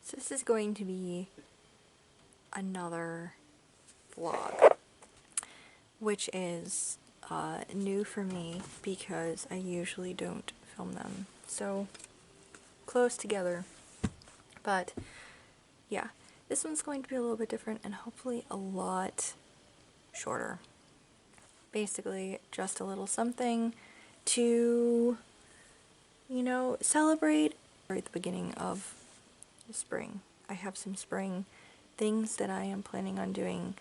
So this is going to be another vlog, which is new for me because I usually don't film them so close together. But yeah, this one's going to be a little bit different and hopefully a lot shorter. Basically, just a little something to, celebrate right at the beginning of spring. I have some spring things that I am planning on doing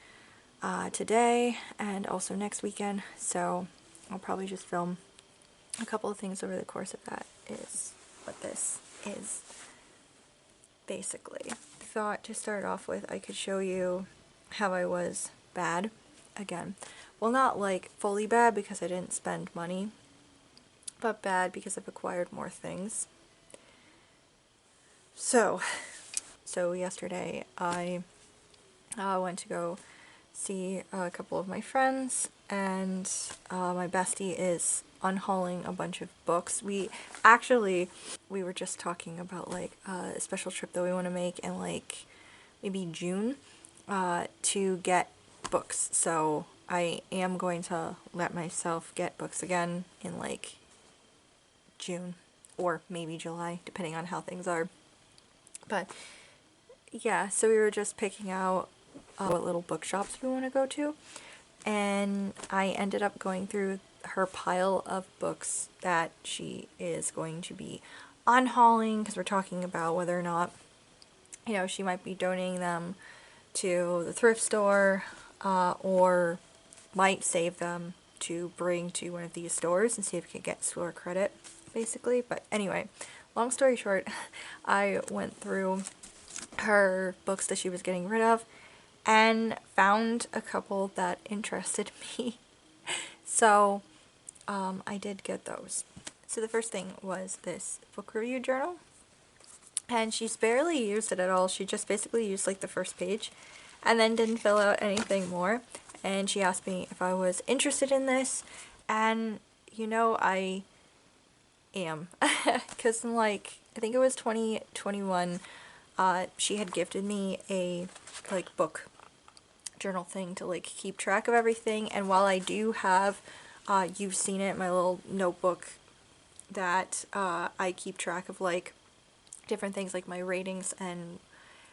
today and also next weekend, so I'll probably just film a couple of things over the course of that is what this is basically. I thought to start off with I could show you how I was bad again. Well, not like fully bad because I didn't spend money, but bad because I've acquired more things. So yesterday I went to go see a couple of my friends, and my bestie is unhauling a bunch of books. We were just talking about like a special trip that we want to make in like maybe June to get books. So I am going to let myself get books again in like June or maybe July, depending on how things are. But yeah, so we were just picking out what little bookshops we want to go to, and I ended up going through her pile of books that she is going to be unhauling, because we're talking about whether or not, she might be donating them to the thrift store, or might save them to bring to one of these stores and see if it could get store credit, basically. But anyway, long story short, I went through her books that she was getting rid of and found a couple that interested me. So I did get those. So the first thing was this book review journal, and she's barely used it at all. She just basically used like the first page and then didn't fill out anything more. And she asked me if I was interested in this, and I am. Because in like, I think it was 2021, she had gifted me a like book journal thing to like keep track of everything. And while I do have, you've seen it, my little notebook that I keep track of like different things like my ratings and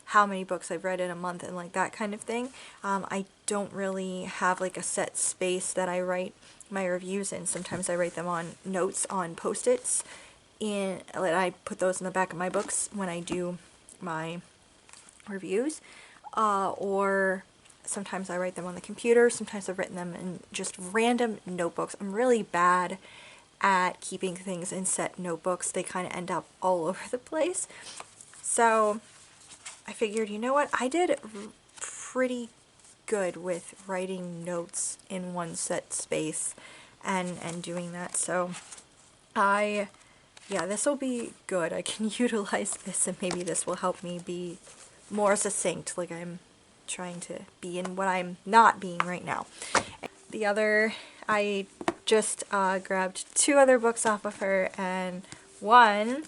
how many books I've read in a month and like that kind of thing. I don't really have like a set space that I write my reviews in. Sometimes I write them on notes on post-its, and I put those in the back of my books when I do my reviews, or sometimes I write them on the computer. Sometimes I've written them in just random notebooks. I'm really bad at keeping things in set notebooks. They kind of end up all over the place. So I figured, you know what, I did pretty good with writing notes in one set space and doing that. So yeah, this will be good. I can utilize this, and maybe this will help me be more succinct, like I'm trying to be in what I'm not being right now. The other, I just grabbed 2 other books off of her, and one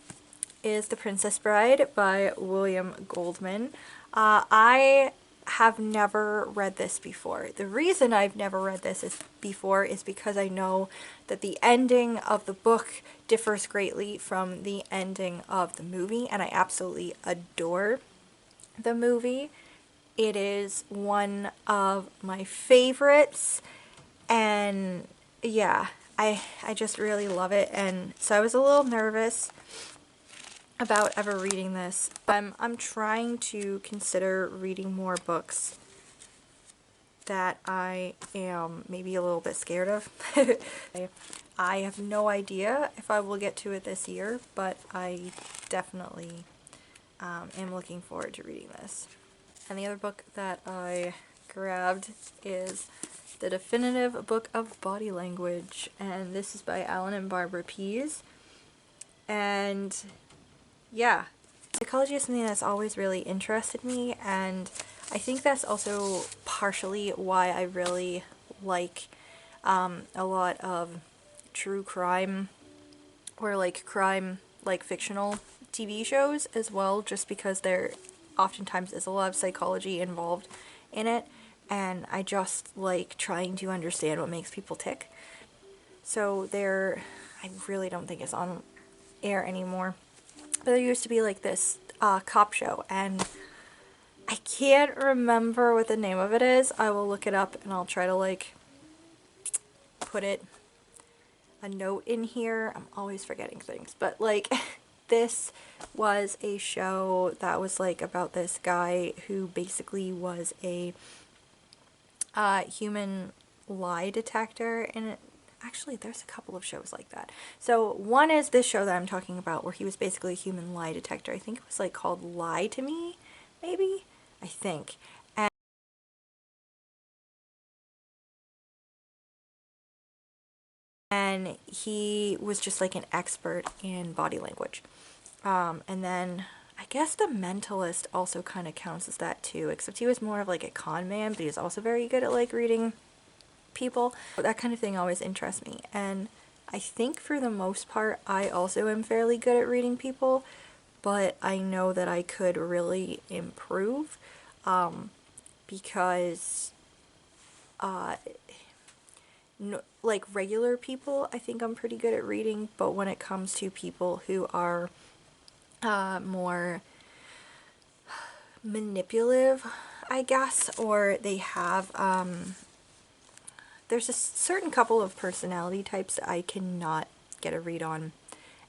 is The Princess Bride by William Goldman. I have never read this before. The reason I've never read this before is because I know that the ending of the book differs greatly from the ending of the movie, and I absolutely adore the movie. It is one of my favorites, and yeah, I just really love it. And so I was a little nervous about ever reading this. I'm trying to consider reading more books that I am maybe a little bit scared of. I have no idea if I will get to it this year, but I definitely am looking forward to reading this. And the other book that I grabbed is The Definitive Book of Body Language, and this is by Alan and Barbara Pease. And yeah, psychology is something that's always really interested me, and I think that's also partially why I really like a lot of true crime or like crime, like fictional TV shows as well, just because they're oftentimes is a lot of psychology involved in it, and I just like trying to understand what makes people tick. So I really don't think it's on air anymore, but there used to be like this cop show, and I can't remember what the name of it is. I will look it up and I'll try to like put a note in here. I'm always forgetting things, but like this was a show that was like about this guy who basically was a human lie detector, and actually there's a couple of shows like that. So one is this show that I'm talking about where he was basically a human lie detector. I think it was like called Lie to Me, maybe, I think. And he was just like an expert in body language. And then I guess The Mentalist also kind of counts as that too, except he was more of like a con man, but he was also very good at like reading people. That kind of thing always interests me. And I think for the most part, I also am fairly good at reading people, but I know that I could really improve because no, like regular people, I think I'm pretty good at reading, but when it comes to people who are more manipulative, I guess, or they have, there's a certain couple of personality types that I cannot get a read on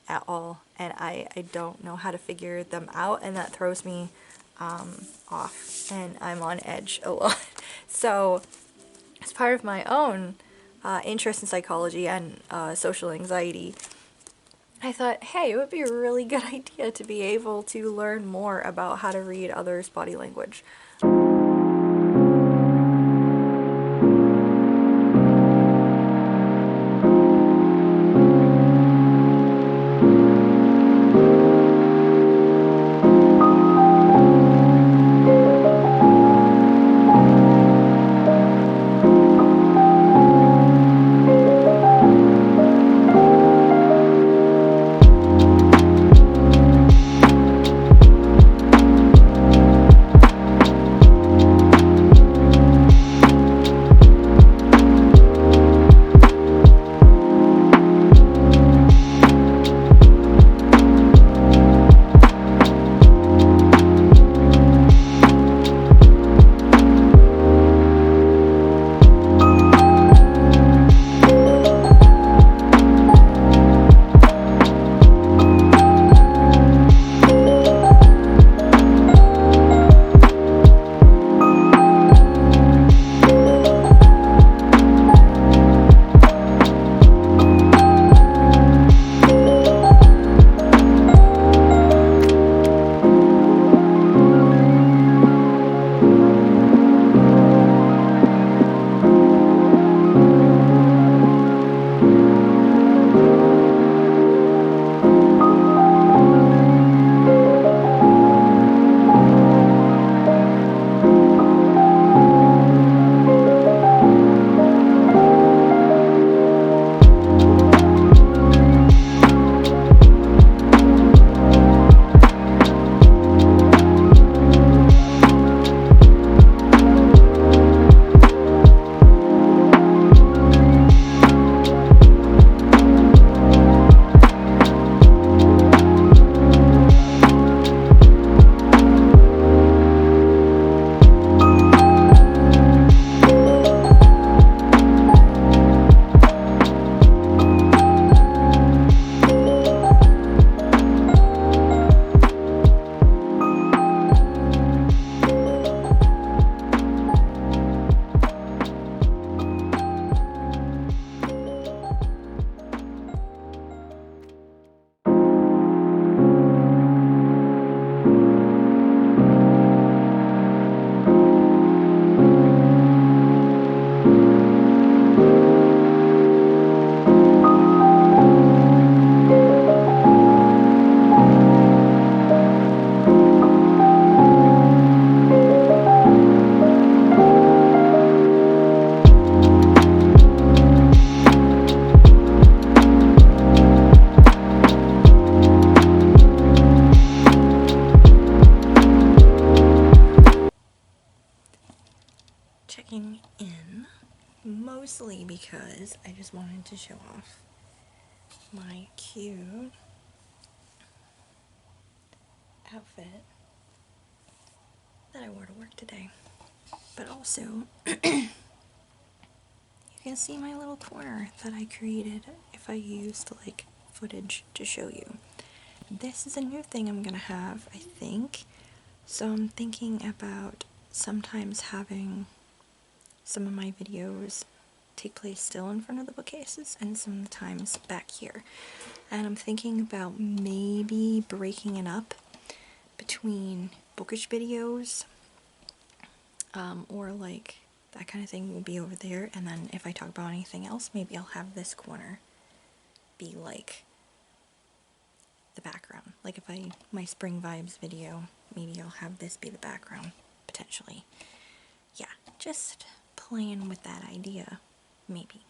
at all, and I don't know how to figure them out, and that throws me off, and I'm on edge a lot. So, as part of my own interest in psychology and social anxiety, I thought, hey, it would be a really good idea to be able to learn more about how to read others' body language. checking in, mostly because I just wanted to show off my cute outfit that I wore to work today. But also, you can see my little corner that I created if I used like footage to show you. This is a new thing I'm gonna have, I think. So I'm thinking about sometimes having some of my videos take place still in front of the bookcases and sometimes back here. And I'm thinking about maybe breaking it up between bookish videos, or like that kind of thing will be over there, and then if I talk about anything else, maybe I'll have this corner be like the background. Like if my spring vibes video, maybe I'll have this be the background, potentially. Yeah, just playing with that idea, maybe.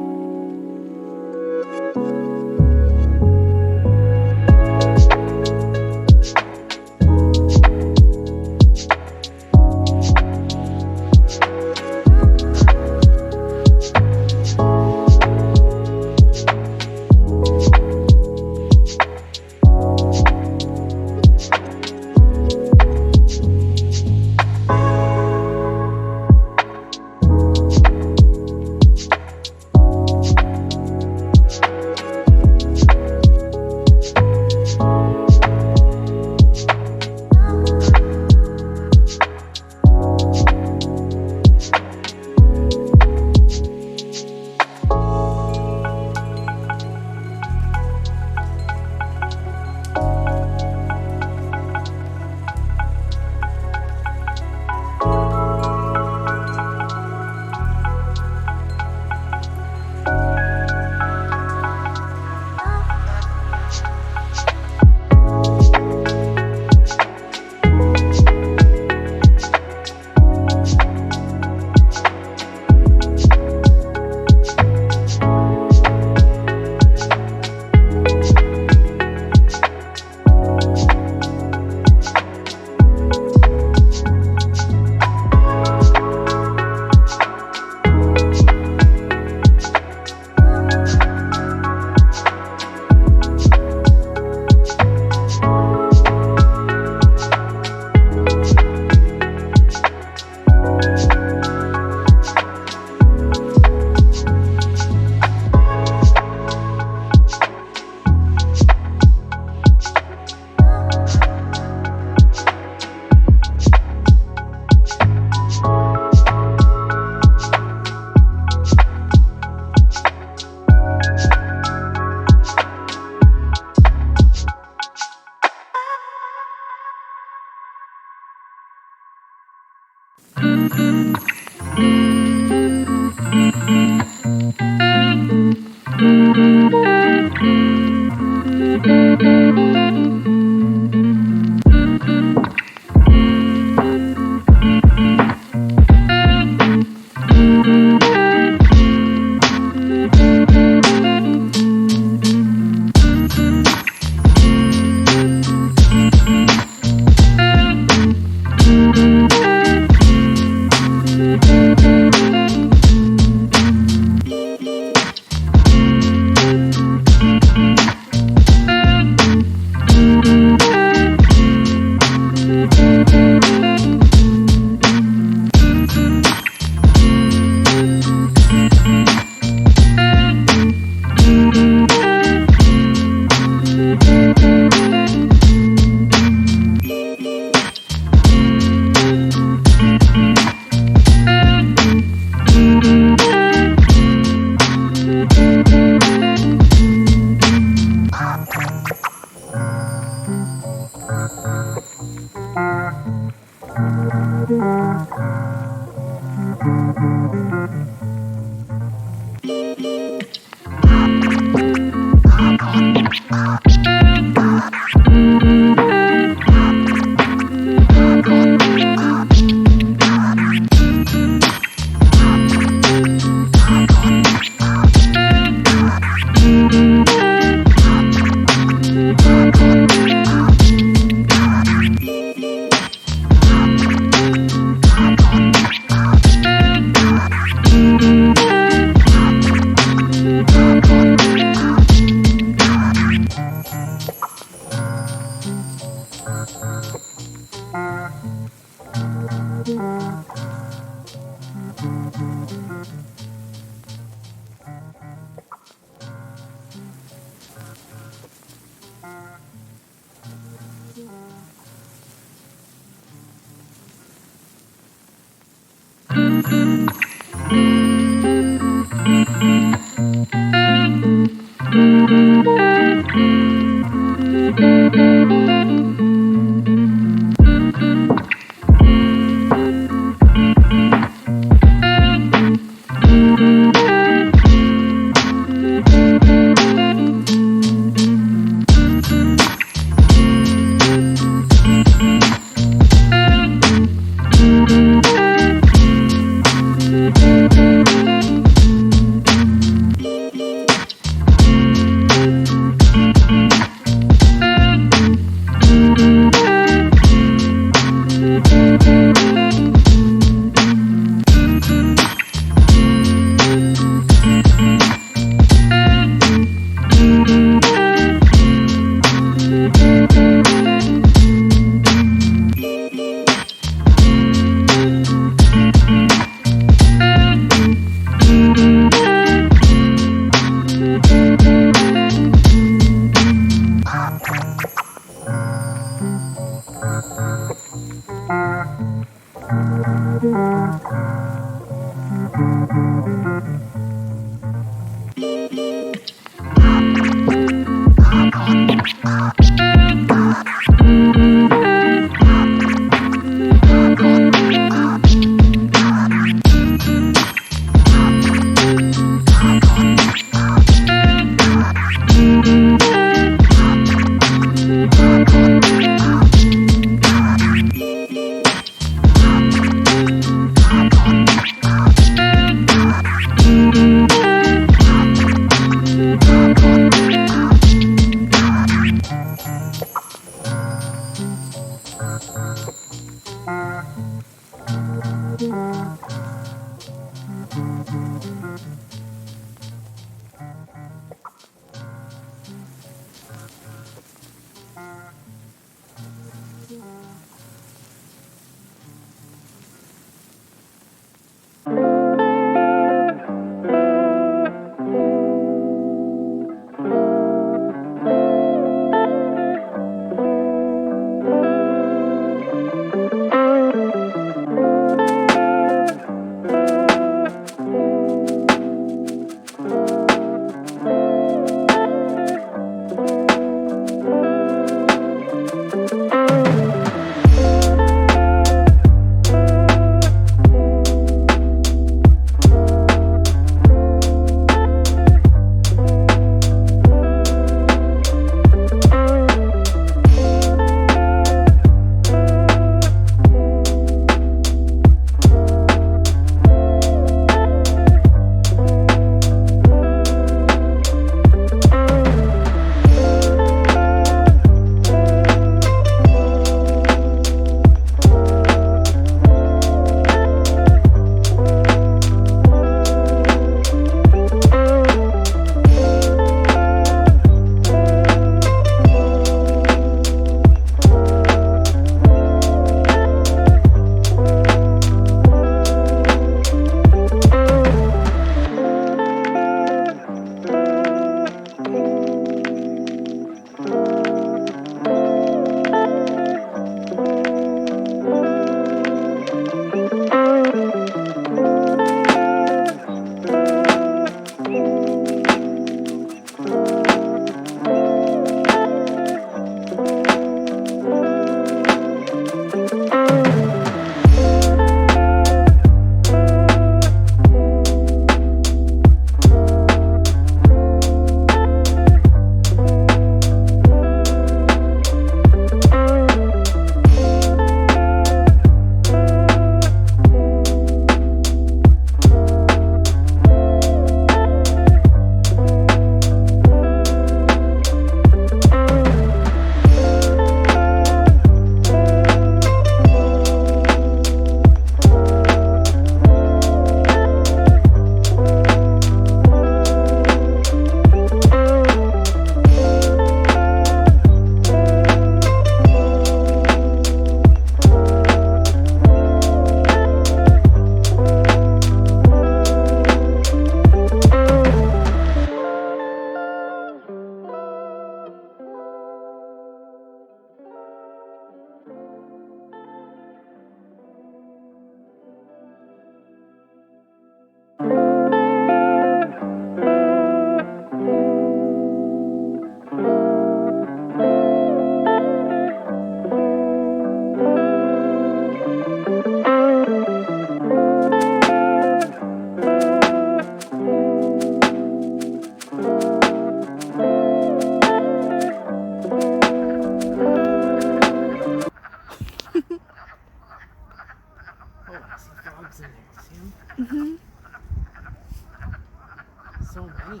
so many.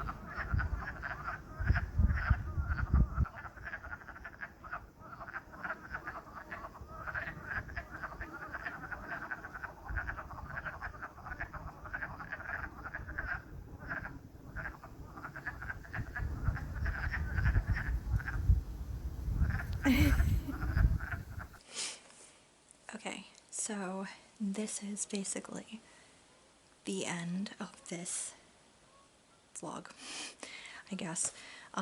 Okay, so this is basically the end of this vlog, I guess.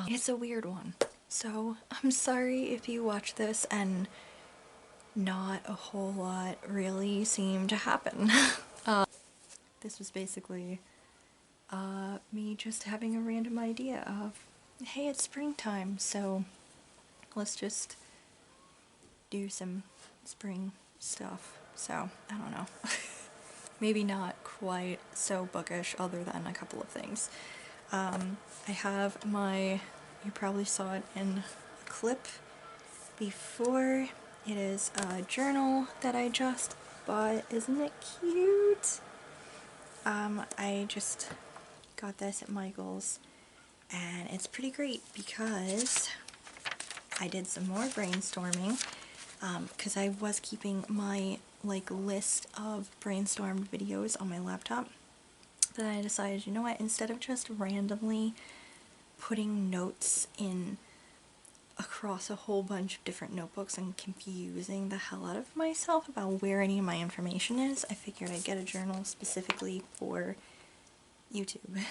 It's a weird one, so I'm sorry if you watch this and not a whole lot really seemed to happen. This was basically me just having a random idea of, hey, it's springtime, so let's just do some spring stuff. So, I don't know. Maybe not quite so bookish other than a couple of things. I have my, you probably saw it in a clip before. It is a journal that I just bought. Isn't it cute? I just got this at Michael's and it's pretty great because I did some more brainstorming because I was keeping my list of brainstormed videos on my laptop. Then I decided, you know what, instead of just randomly putting notes in across a whole bunch of different notebooks and confusing the hell out of myself about where any of my information is, I figured I'd get a journal specifically for YouTube.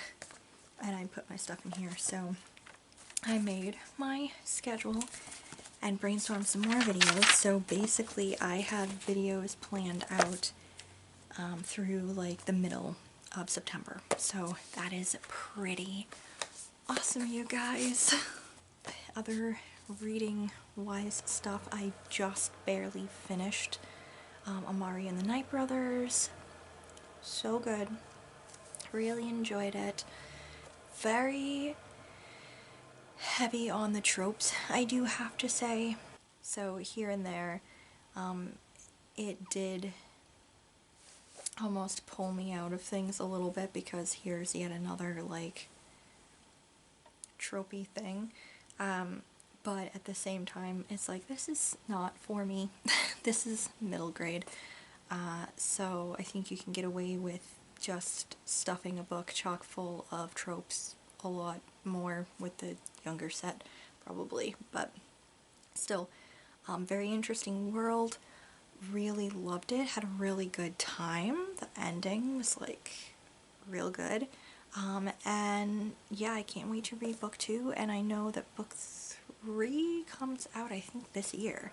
And I put my stuff in here. So I made my schedule and brainstormed some more videos. So basically I have videos planned out through the middle of September. So that is pretty awesome, you guys. Other reading wise stuff, I just barely finished Amari and the Night Brothers. So good. Really enjoyed it. Very heavy on the tropes, I do have to say. So here and there, it did almost pull me out of things a little bit because here's yet another tropey thing. But at the same time, it's like, this is not for me. This is middle grade. So I think you can get away with just stuffing a book chock full of tropes a lot more with the younger set, probably. But still, very interesting world. Really loved it. Had a really good time. The ending was real good. And yeah, I can't wait to read book 2, and I know that book 3 comes out, I think, this year.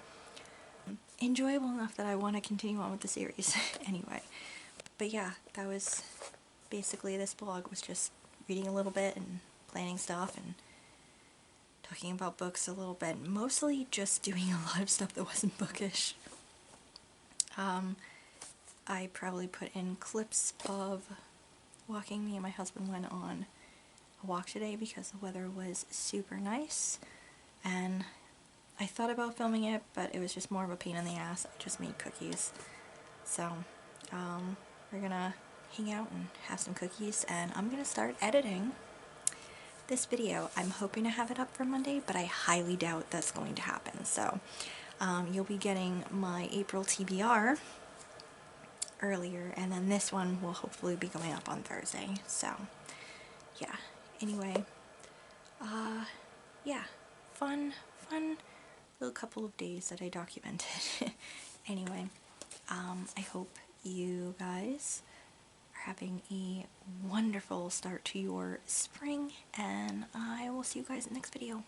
Enjoyable enough that I want to continue on with the series anyway. But yeah, that was basically, this blog was just reading a little bit and planning stuff and talking about books a little bit. Mostly just doing a lot of stuff that wasn't bookish. I probably put in clips of walking. Me and my husband went on a walk today because the weather was super nice, and I thought about filming it, but it was just more of a pain in the ass. I just made cookies. So, we're gonna hang out and have some cookies, and I'm gonna start editing this video. I'm hoping to have it up for Monday, but I highly doubt that's going to happen. So, you'll be getting my April TBR earlier, and then this one will hopefully be going up on Thursday. So, yeah. Anyway, yeah, fun little couple of days that I documented. Anyway, I hope you guys are having a wonderful start to your spring, and I will see you guys in the next video.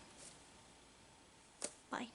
Bye.